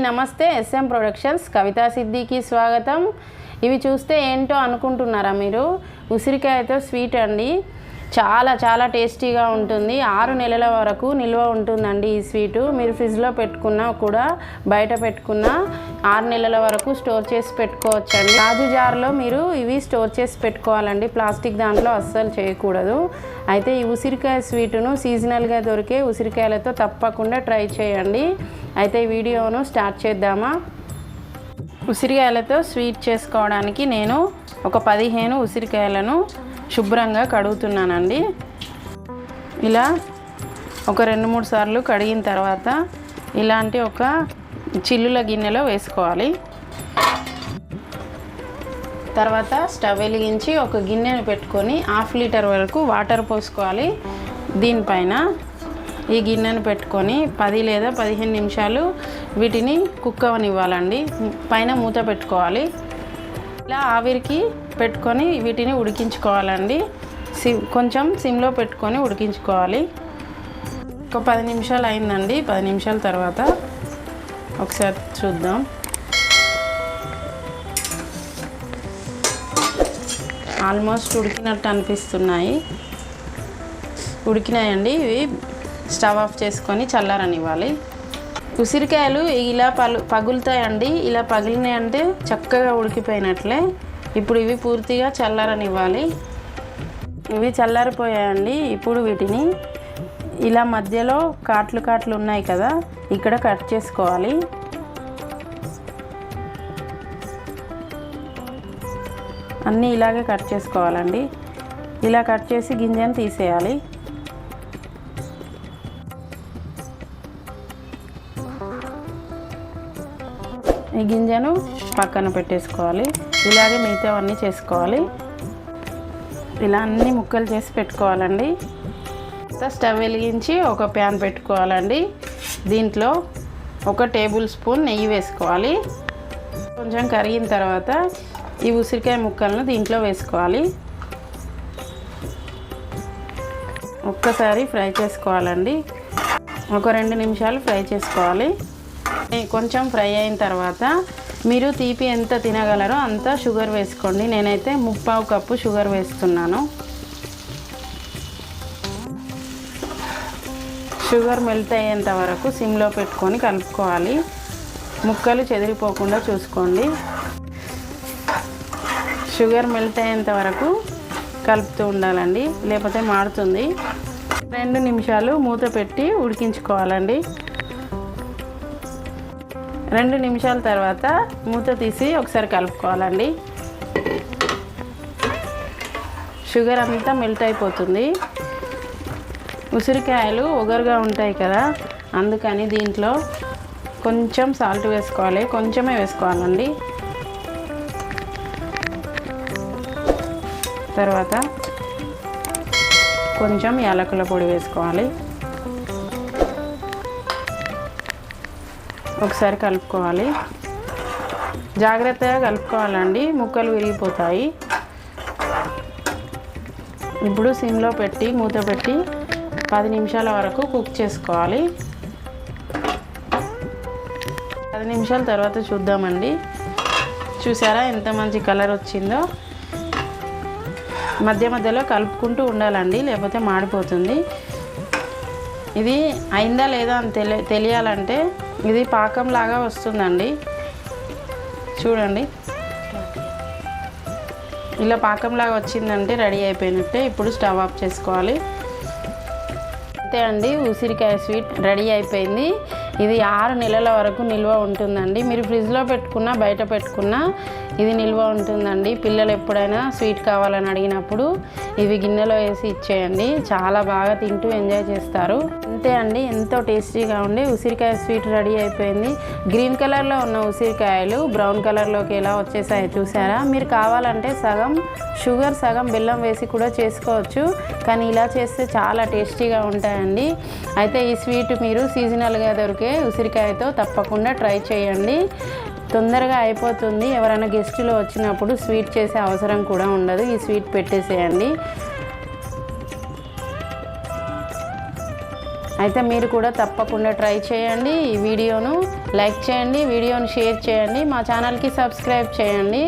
నమస్తే S M productions కవితా సిద్ధికి స్వాగతం. ఇవి చూస్తే ఏంటో అనుకుంటున్నారా మీరు? ఉసిరికాయతో స్వీట్ అండి. చాలా చాలా టేస్టీగా ఉంటుంది. 6 నెలల వరకు నిల్వ ఉంటుందండి ఈ స్వీటు. మీరు ఫ్రిడ్జ్లో పెట్టుకున్నా కూడా బయట పెట్టుకున్నా 6 నెలల వరకు స్టోర్ చేసి పెట్టుకోవచ్చండి. గాజు జార్లో మీరు ఇవి స్టోర్ చేసి పెట్టుకోవాలండి. ప్లాస్టిక్ దాంట్లో అస్సలు చేయకూడదు. అయితే ఈ ఉసిరికాయ స్వీటును సీజనల్గా దొరికే ఉసిరికాయలతో తప్పకుండా ట్రై చేయండి. అయితే ఈ వీడియోను స్టార్ట్ చేద్దామా? ఉసిరికాయలతో స్వీట్ చేసుకోవడానికి నేను ఒక 15 ఉసిరికాయలను శుభ్రంగా కడుగుతున్నానండి. ఇలా ఒక 2-3 సార్లు కడిగిన తర్వాత ఇలాంటి ఒక చిల్లుల గిన్నెలో వేసుకోవాలి. తర్వాత స్టవ్ వెలిగించి ఒక గిన్నెను పెట్టుకొని 1/2 లీటర్ వరకు వాటర్ పోసుకోవాలి. దీనిపైన ఈ గిన్నెను పెట్టుకొని 10 లేదా 15 నిమిషాలు వీటిని కుక్ అవ్వనివ్వాలండి. పైన మూత పెట్టుకోవాలి. ఇలా ఆవిరికి పెట్టుకొని వీటిని ఉడికించుకోవాలండి. కొంచెం సిమ్లో పెట్టుకొని ఉడికించుకోవాలి. ఒక 10 నిమిషాలు అయిందండి. 10 నిమిషాల తర్వాత ఒకసారి చూద్దాం. ఆల్మోస్ట్ ఉడికినట్టు అనిపిస్తున్నాయి. ఉడికినాయండి. ఇవి స్టవ్ ఆఫ్ చేసుకొని చల్లారనివ్వాలి. ఉసిరికాయలు ఇలా పగులుతాయండి. ఇలా పగిలినాయంటే చక్కగా ఉడికిపోయినట్లే. ఇప్పుడు ఇవి పూర్తిగా చల్లారనివ్వాలి. ఇవి చల్లారిపోయాయండి. ఇప్పుడు వీటిని ఇలా మధ్యలో కాట్లు ఉన్నాయి కదా, ఇక్కడ కట్ చేసుకోవాలి. అన్నీ ఇలాగే కట్ చేసుకోవాలండి. ఇలా కట్ చేసి గింజను తీసేయాలి. ఈ గింజను పక్కన పెట్టేసుకోవాలి. ఇలాగే మిగతావన్నీ చేసుకోవాలి. ఇలా అన్ని ముక్కలు చేసి పెట్టుకోవాలండి. స్టవ్ వెలిగించి ఒక ప్యాన్ పెట్టుకోవాలండి. దీంట్లో 1 టేబుల్ స్పూన్ నెయ్యి వేసుకోవాలి. కొంచెం కరిగిన తర్వాత ఈ ఉసిరికాయ ముక్కలను దీంట్లో వేసుకోవాలి. ఒక్కసారి ఫ్రై చేసుకోవాలండి. ఒక 2 నిమిషాలు ఫ్రై చేసుకోవాలి. కొంచెం ఫ్రై అయిన తర్వాత మీరు తీపి ఎంత తినగలరో అంత షుగర్ వేసుకోండి. నేనైతే 3/4 కప్పు షుగర్ వేస్తున్నాను. షుగర్ మెల్ట్ అయ్యేంత వరకు సిమ్లో పెట్టుకొని కలుపుకోవాలి. ముక్కలు చెదిరిపోకుండా చూసుకోండి. షుగర్ మెల్ట్ అయ్యేంత వరకు కలుపుతూ ఉండాలండి, లేకపోతే మాడుతుంది. 2 నిమిషాలు మూత పెట్టి ఉడికించుకోవాలండి. 2 నిమిషాల తర్వాత మూత తీసి ఒకసారి కలుపుకోవాలండి. షుగర్ అంతా మెల్ట్ అయిపోతుంది. ఉసిరికాయలు ఒగరుగా ఉంటాయి కదా, అందుకని దీంట్లో కొంచెం సాల్ట్ వేసుకోవాలి. కొంచెమే వేసుకోవాలండి. తర్వాత కొంచెం యాలకుల పొడి వేసుకోవాలి. ఒకసారి కలుపుకోవాలి. జాగ్రత్తగా కలుపుకోవాలండి, ముక్కలు విరిగిపోతాయి. ఇప్పుడు సిమ్లో పెట్టి మూత పెట్టి 10 నిమిషాల వరకు కుక్ చేసుకోవాలి. 10 నిమిషాల తర్వాత చూద్దామండి. చూసారా ఎంత మంచి కలర్ వచ్చిందో? మధ్య మధ్యలో కలుపుకుంటూ ఉండాలండి, లేకపోతే మాడిపోతుంది. ఇది అయిందా లేదా అని తెలియాలంటే ఇది పాకంలాగా వస్తుందండి. చూడండి, ఇలా పాకంలాగా వచ్చిందంటే రెడీ అయిపోయినట్టే. ఇప్పుడు స్టవ్ ఆఫ్ చేసుకోవాలి. అంతే అండి, ఉసిరికాయ స్వీట్ రెడీ అయిపోయింది. ఇది 6 నెలల వరకు నిల్వ ఉంటుందండి. మీరు ఫ్రిడ్జ్లో పెట్టుకున్నా బయట పెట్టుకున్నా ఇది నిల్వ ఉంటుందండి. పిల్లలు ఎప్పుడైనా స్వీట్ కావాలని అడిగినప్పుడు ఇవి గిన్నెలో వేసి ఇచ్చేయండి. చాలా బాగా తింటూ ఎంజాయ్ చేస్తారు. అంతే అండి, ఎంతో టేస్టీగా ఉండి ఉసిరికాయ స్వీట్ రెడీ అయిపోయింది. గ్రీన్ కలర్లో ఉన్న ఉసిరికాయలు బ్రౌన్ కలర్లోకి ఎలా వచ్చేసాయో చూసారా? మీరు కావాలంటే సగం షుగర్ సగం బెల్లం వేసి కూడా చేసుకోవచ్చు, కానీ ఇలా చేస్తే చాలా టేస్టీగా ఉంటాయండి. అయితే ఈ స్వీట్ మీరు సీజనల్గా దొరికే ఉసిరికాయతో తప్పకుండా ట్రై చేయండి. తొందరగా అయిపోతుంది. ఎవరైనా గెస్టులు వచ్చినప్పుడు స్వీట్ చేసే అవసరం కూడా ఉండదు. ఈ స్వీట్ పెట్టేసేయండి. అయితే మీరు కూడా తప్పకుండా ట్రై చేయండి. ఈ వీడియోను లైక్ చేయండి, వీడియోను షేర్ చేయండి, మా ఛానల్కి సబ్స్క్రైబ్ చేయండి.